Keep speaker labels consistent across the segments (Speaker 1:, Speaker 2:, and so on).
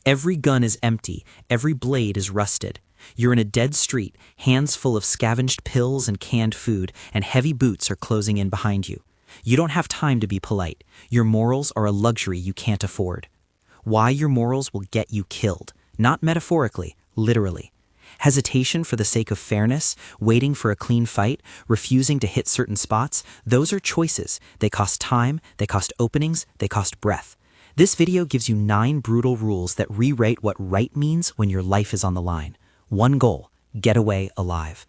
Speaker 1: Every gun is empty, every blade is rusted. You're in a dead street, hands full of scavenged pills and canned food, and heavy boots are closing in behind you. You don't have time to be polite. Your morals are a luxury you can't afford. Why your morals will get you killed, not metaphorically, literally. Hesitation for the sake of fairness, waiting for a clean fight, refusing to hit certain spots, those are choices. They cost time, they cost openings, they cost breath. This video gives you 9 brutal rules that rewrite what right means when your life is on the line. One goal: get away alive.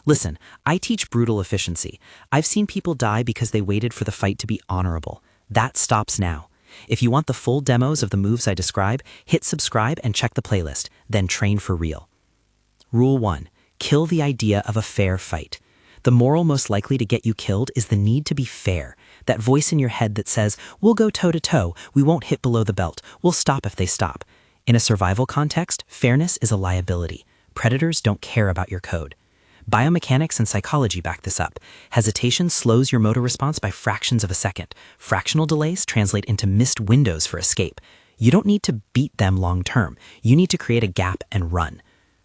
Speaker 1: Listen, I teach brutal efficiency. I've seen people die because they waited for the fight to be honorable. That stops now. If you want the full demos of the moves I describe, hit subscribe and check the playlist, then train for real. Rule 1. Kill the idea of a fair fight. The moral most likely to get you killed is the need to be fair. That voice in your head that says, we'll go toe-to-toe, we won't hit below the belt, we'll stop if they stop. In a survival context, fairness is a liability. Predators don't care about your code. Biomechanics and psychology back this up. Hesitation slows your motor response by fractions of a second. Fractional delays translate into missed windows for escape. You don't need to beat them long term. You need to create a gap and run.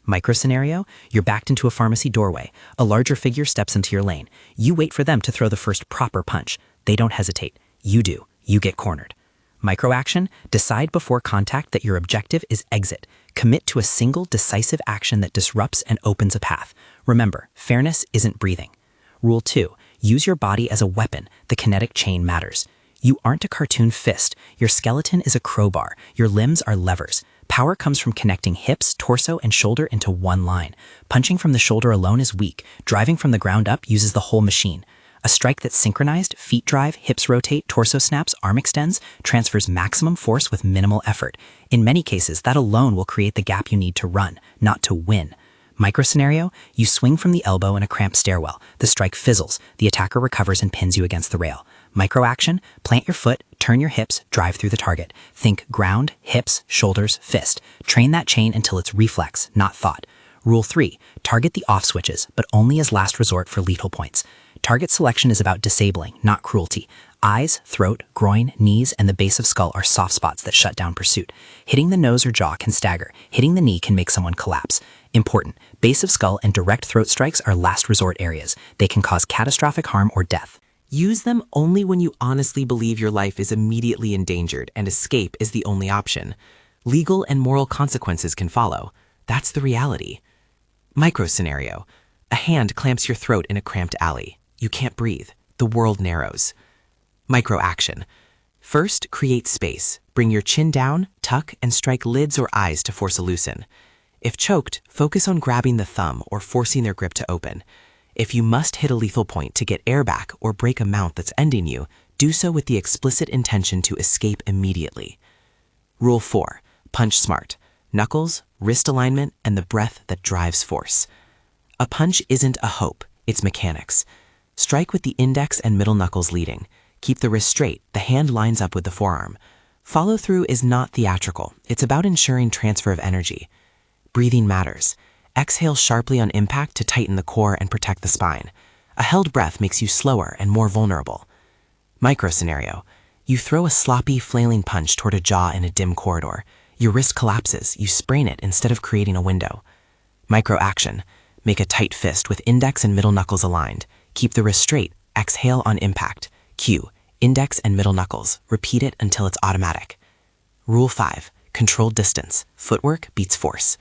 Speaker 1: Micro scenario, you're backed into a pharmacy doorway. A larger figure steps into your lane. You wait for them to throw the first proper punch. They don't hesitate. You do. You get cornered. Micro action, decide before contact that your objective is exit. Commit to a single decisive action that disrupts and opens a path. Remember, fairness isn't breathing. Rule 2, use your body as a weapon. The kinetic chain matters. You aren't a cartoon fist. Your skeleton is a crowbar. Your limbs are levers. Power comes from connecting hips, torso, and shoulder into one line. Punching from the shoulder alone is weak. Driving from the ground up uses the whole machine. A strike that's synchronized, feet drive, hips rotate, torso snaps, arm extends, transfers maximum force with minimal effort. In many cases, that alone will create the gap you need to run, not to win. Micro scenario, you swing from the elbow in a cramped stairwell. The strike fizzles. The attacker recovers and pins you against the rail. Micro action, plant your foot, turn your hips, drive through the target. Think ground, hips, shoulders, fist. Train that chain until it's reflex, not thought. Rule 3, target the off switches, but only as last resort for lethal points. Target selection is about disabling, not cruelty. Eyes, throat, groin, knees, and the base of skull are soft spots that shut down pursuit. Hitting the nose or jaw can stagger. Hitting the knee can make someone collapse. Important, base of skull and direct throat strikes are last resort areas. They can cause catastrophic harm or death.
Speaker 2: Use them only when you honestly believe your life is immediately endangered and escape is the only option. Legal and moral consequences can follow. That's the reality. Micro scenario. A hand clamps your throat in a cramped alley. You can't breathe. The world narrows. Micro action. First, create space. Bring your chin down, tuck, and strike lids or eyes to force a loosen. If choked, focus on grabbing the thumb or forcing their grip to open. If you must hit a lethal point to get air back or break a mount that's ending you, do so with the explicit intention to escape immediately. Rule 4. Punch smart. Knuckles, wrist alignment, and the breath that drives force. A punch isn't a hope, it's mechanics. Strike with the index and middle knuckles leading. Keep the wrist straight, the hand lines up with the forearm. Follow through is not theatrical, it's about ensuring transfer of energy. Breathing matters. Exhale sharply on impact to tighten the core and protect the spine. A held breath makes you slower and more vulnerable. Micro scenario. You throw a sloppy, flailing punch toward a jaw in a dim corridor. Your wrist collapses, you sprain it instead of creating a window. Micro action. Make a tight fist with index and middle knuckles aligned. Keep the wrist straight, exhale on impact. Cue, index and middle knuckles. Repeat it until it's automatic. Rule 5. Controlled distance. Footwork beats force.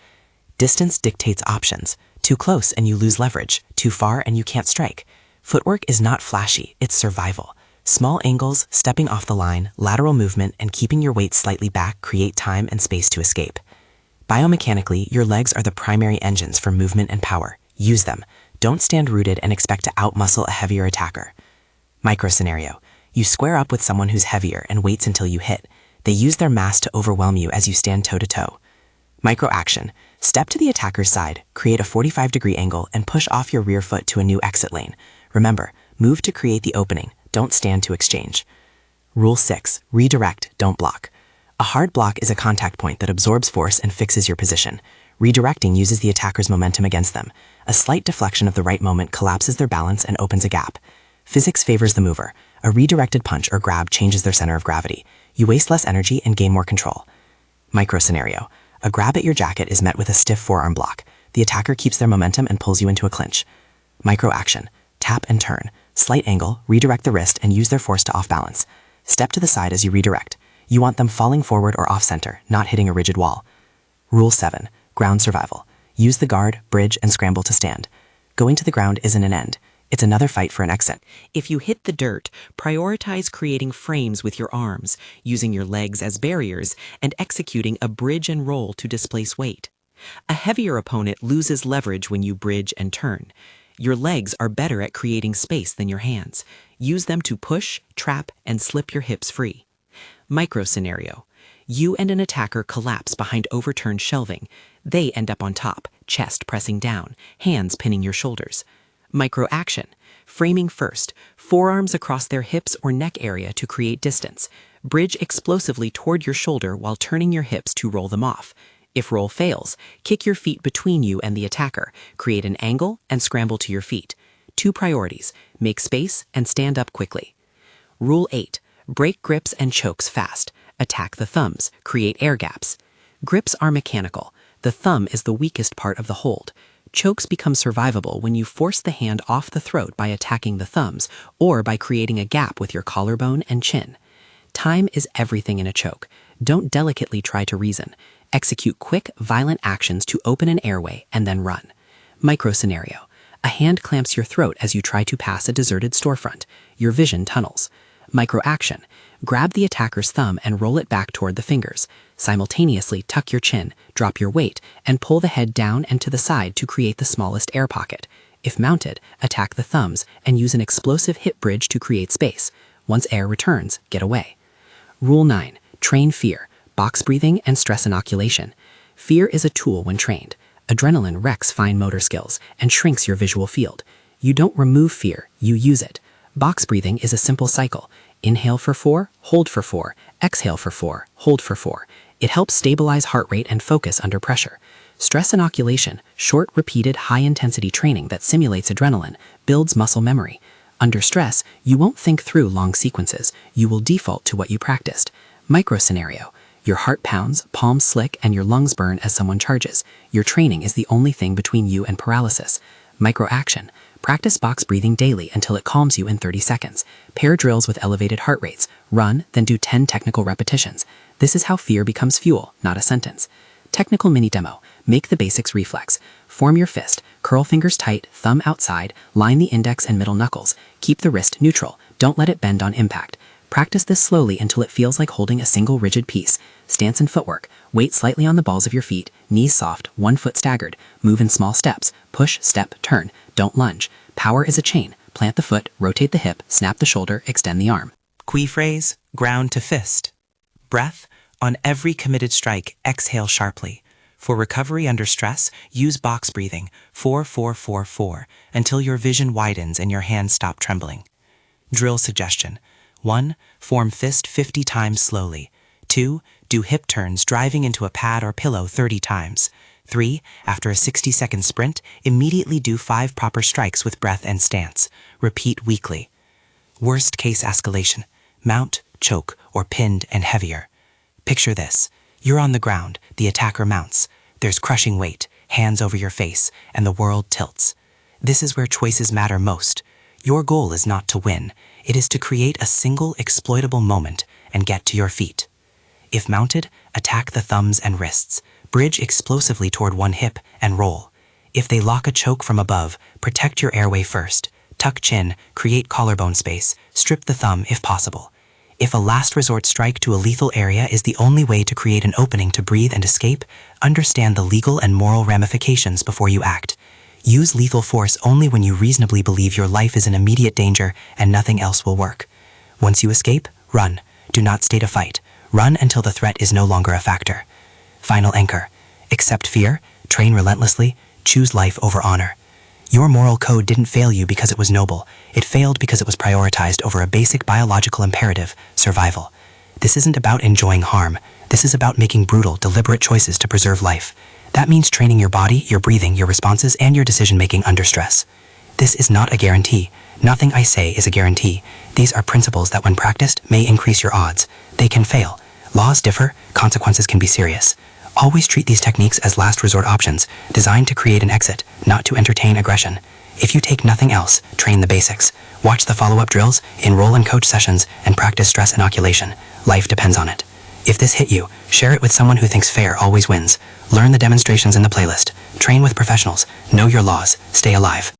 Speaker 2: Distance dictates options. Too close and you lose leverage. Too far and you can't strike. Footwork is not flashy, it's survival. Small angles, stepping off the line, lateral movement, and keeping your weight slightly back create time and space to escape. Biomechanically, your legs are the primary engines for movement and power. Use them. Don't stand rooted and expect to outmuscle a heavier attacker. Micro scenario. You square up with someone who's heavier and waits until you hit. They use their mass to overwhelm you as you stand toe-to-toe. Micro action. Step to the attacker's side, create a 45-degree angle, and push off your rear foot to a new exit lane. Remember, move to create the opening. Don't stand to exchange. Rule 6. Redirect, don't block. A hard block is a contact point that absorbs force and fixes your position. Redirecting uses the attacker's momentum against them. A slight deflection of the right moment collapses their balance and opens a gap. Physics favors the mover. A redirected punch or grab changes their center of gravity. You waste less energy and gain more control. Micro scenario. A grab at your jacket is met with a stiff forearm block. The attacker keeps their momentum and pulls you into a clinch. Micro action. Tap and turn. Slight angle, redirect the wrist and use their force to off balance. Step to the side as you redirect. You want them falling forward or off center, not hitting a rigid wall. Rule 7. Ground survival. Use the guard, bridge, and scramble to stand. Going to the ground isn't an end. It's another fight for an exit.
Speaker 1: If you hit the dirt, prioritize creating frames with your arms, using your legs as barriers, and executing a bridge and roll to displace weight. A heavier opponent loses leverage when you bridge and turn. Your legs are better at creating space than your hands. Use them to push, trap, and slip your hips free. Micro scenario. You and an attacker collapse behind overturned shelving. They end up on top, chest pressing down, hands pinning your shoulders. Micro action. Framing first, forearms across their hips or neck area to create distance. Bridge explosively toward your shoulder while turning your hips to roll them off. If roll fails, kick your feet between you and the attacker, create an angle, and scramble to your feet. 2 priorities: make space and stand up quickly. Rule 8. Break grips and chokes fast. Attack the thumbs, create air gaps. Grips are mechanical. The thumb is the weakest part of the hold. Chokes become survivable when you force the hand off the throat by attacking the thumbs or by creating a gap with your collarbone and chin. Time is everything in a choke. Don't delicately try to reason. Execute quick, violent actions to open an airway and then run. Micro scenario. A hand clamps your throat as you try to pass a deserted storefront. Your vision tunnels. Micro action. Grab the attacker's thumb and roll it back toward the fingers. Simultaneously tuck your chin, drop your weight, and pull the head down and to the side to create the smallest air pocket. If mounted, attack the thumbs and use an explosive hip bridge to create space. Once air returns, get away. Rule 9. Train fear, box breathing, and stress inoculation. Fear is a tool when trained. Adrenaline wrecks fine motor skills and shrinks your visual field. You don't remove fear, you use it. Box breathing is a simple cycle. Inhale for 4, hold for 4, exhale for 4, hold for 4. It helps stabilize heart rate and focus under pressure. Stress inoculation, short, repeated, high-intensity training that simulates adrenaline, builds muscle memory. Under stress, you won't think through long sequences. You will default to what you practiced. Micro scenario. Your heart pounds, palms slick, and your lungs burn as someone charges. Your training is the only thing between you and paralysis. Micro action. Practice box breathing daily until it calms you in 30 seconds. Pair drills with elevated heart rates. Run, then do 10 technical repetitions. This is how fear becomes fuel, not a sentence. Technical mini demo. Make the basics reflex. Form your fist. Curl fingers tight, thumb outside, line the index and middle knuckles. Keep the wrist neutral. Don't let it bend on impact. Practice this slowly until it feels like holding a single rigid piece. Stance and footwork. Weight slightly on the balls of your feet, knees soft, 1 foot staggered. Move in small steps. Push, step, turn. Don't lunge. Power is a chain. Plant the foot, rotate the hip, snap the shoulder, extend the arm.
Speaker 2: Qui phrase, ground to fist. Breath, on every committed strike, exhale sharply. For recovery under stress, use box breathing, 4-4-4-4, until your vision widens and your hands stop trembling. Drill suggestion. 1. Form fist 50 times slowly. 2. Do hip turns driving into a pad or pillow 30 times. 3. After a 60-second sprint, immediately do 5 proper strikes with breath and stance. Repeat weekly. Worst case escalation. Mount, choke, or pinned and heavier. Picture this. You're on the ground, the attacker mounts. There's crushing weight, hands over your face, and the world tilts. This is where choices matter most. Your goal is not to win. It is to create a single exploitable moment and get to your feet. If mounted, attack the thumbs and wrists. Bridge explosively toward one hip and roll. If they lock a choke from above, protect your airway first. Tuck chin, create collarbone space, strip the thumb if possible. If a last resort strike to a lethal area is the only way to create an opening to breathe and escape, understand the legal and moral ramifications before you act. Use lethal force only when you reasonably believe your life is in immediate danger and nothing else will work. Once you escape, run. Do not stay to fight. Run until the threat is no longer a factor. Final anchor. Accept fear, train relentlessly, choose life over honor. Your moral code didn't fail you because it was noble. It failed because it was prioritized over a basic biological imperative, survival. This isn't about enjoying harm. This is about making brutal, deliberate choices to preserve life. That means training your body, your breathing, your responses, and your decision-making under stress. This is not a guarantee. Nothing I say is a guarantee. These are principles that when practiced may increase your odds. They can fail.
Speaker 3: Laws differ, consequences can be serious. Always treat these techniques as last resort options, designed to create an exit, not to entertain aggression. If you take nothing else, train the basics. Watch the follow-up drills, enroll in coach sessions, and practice stress inoculation. Life depends on it. If this hit you, share it with someone who thinks fair always wins. Learn the demonstrations in the playlist. Train with professionals. Know your laws. Stay alive.